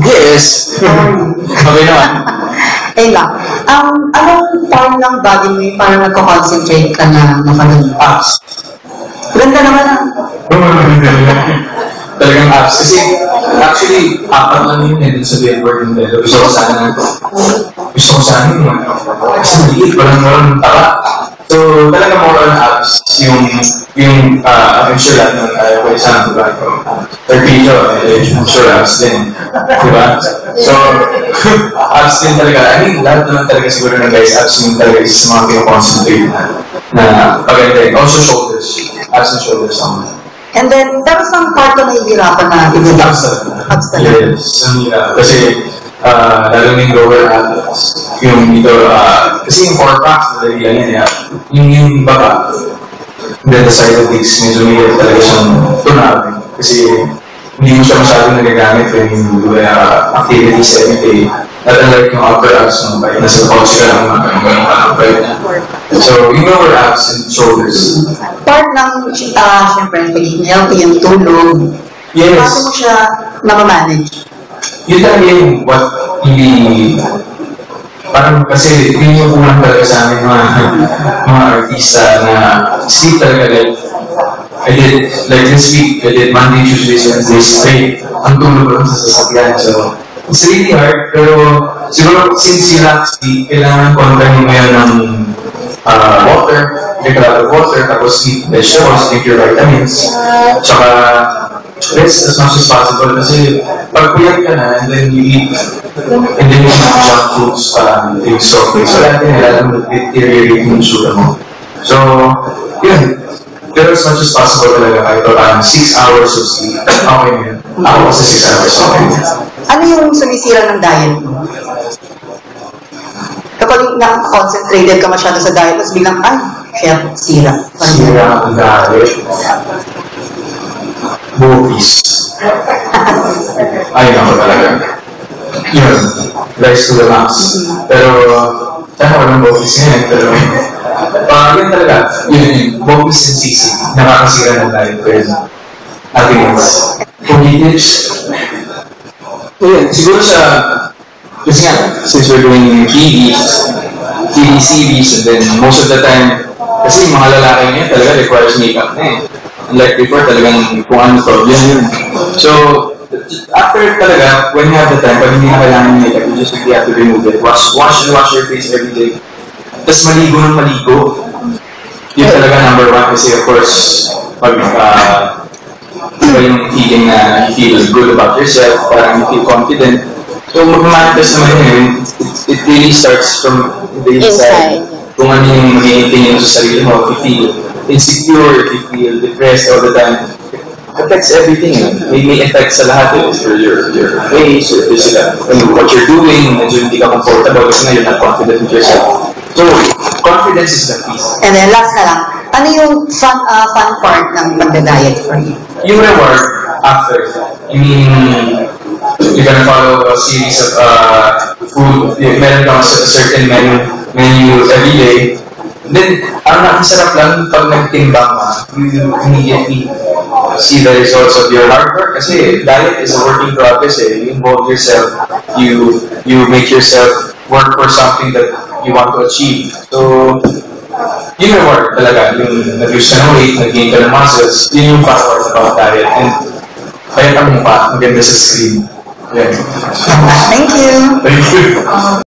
Yes. Okay naman. Eh lang. Anong part ng body mo yung parang nagko-concentrate ka na makalimut? Abs. Ganda naman ah. Talagang abs. Kasi, actually, apat lang yun eh, dun sa billboard ng Belo. Gusto ko sana yung kasi maliit, walang taba. So, talaga more on abs, I'm sure lahat ng tayo, for example, or video, I'm sure abs din. Diba? So, abs din talaga. I mean, lahat naman talaga siguro ng guys, abs din talaga is mga pinakoncentrate na paganda. Also shoulders. Abs and shoulders naman. And then, tapos ang part na nahihirapan na ibigay. Abs talaga. Abs talaga. Yes. Kasi, lalo na yung lower abs. Yung dito, kasi yung core packs, madali lang yan. Yung baba, then the side of legs, medyo may talaga siyang tunawin. Kasi, hindi mo siya masyadong nagagamit when you do activities every day. Not unlike yung upper abs mo, kaya nasa couch ka lang So, yung lower abs and shoulders. Part ng, syempre, pagiging healthy, yung tulog. Yes. Paano mo siya namamanage? Yun talaga yung what hindi parang kasi yun yung kulang talaga sa amin mga artista na sleep talaga I did like this week I did Monday, Tuesday, Wednesday straight ang tulog lang sa sasakyan so it's really hard pero siguro since you lack sleep kailangan kontrahin mo yan ng water drink a lot of water tapos eat vegetables drink your vitamins tsaka rest as much as possible kasi pag puyat ka na and then you eat and then you eat junk foods things so lahat yun lalo deteriorate yung sugar mo so yun pero as much as possible talaga kahit 6 hours of sleep okay na yun ako kasi 6 hours okay Ano yung sumisira ng diet mo? Kapag na-concentrated ka masyado sa diet tapos bilang sira ang diet movies. Ay, ako talaga. Yun, rise to the max. Pero, sana walang movies ngayon, pero, yun talaga, yun, movies and sisig, nakakasira ng tayo ko yun. Happiness. Comedians. Yun, siguro sa, kasi nga, since we're doing TV series, and then most of the time, kasi yung mga lalaki ngayon talaga requires makeup na eh. Unlike before, talagang kung ano to, yun. So, after talaga, when you have the time, pag hindi na kailangan yung makeup, you just really have to remove it. Wash your face every day. Tapos maligo ng maligo. Yun talaga number one kasi of course, pag iba yung feeling na you feel good about yourself, parang you feel confident. So, mag-manifest naman yun. It really starts from the inside. Kung ano yung mag-i-maintain sa sarili mo, if you feel insecure, if you feel depressed all the time, it affects everything. May effect sa lahat for your face, your physical, what you're doing, medyo hindi ka comfortable kasi na you're not confident with yourself. So, confidence is the key. And then last na lang, ano yung fun part ng pagda-diet for you? Yung reward after. I mean, you're gonna follow a series of food, meron kang a certain menu every day. Then, ang sarap lang pag nagtimbang you immediately see the results of your hard work kasi diet is a working progress eh. You involve yourself, you make yourself work for something that you want to achieve. So, yung reward talaga, yung nag-lose ka ng weight, nag-gain ka ng muscles, yun yung fun part about diet. And kaya ang mukha, maganda sa screen. Yeah. Thank you! Thank you!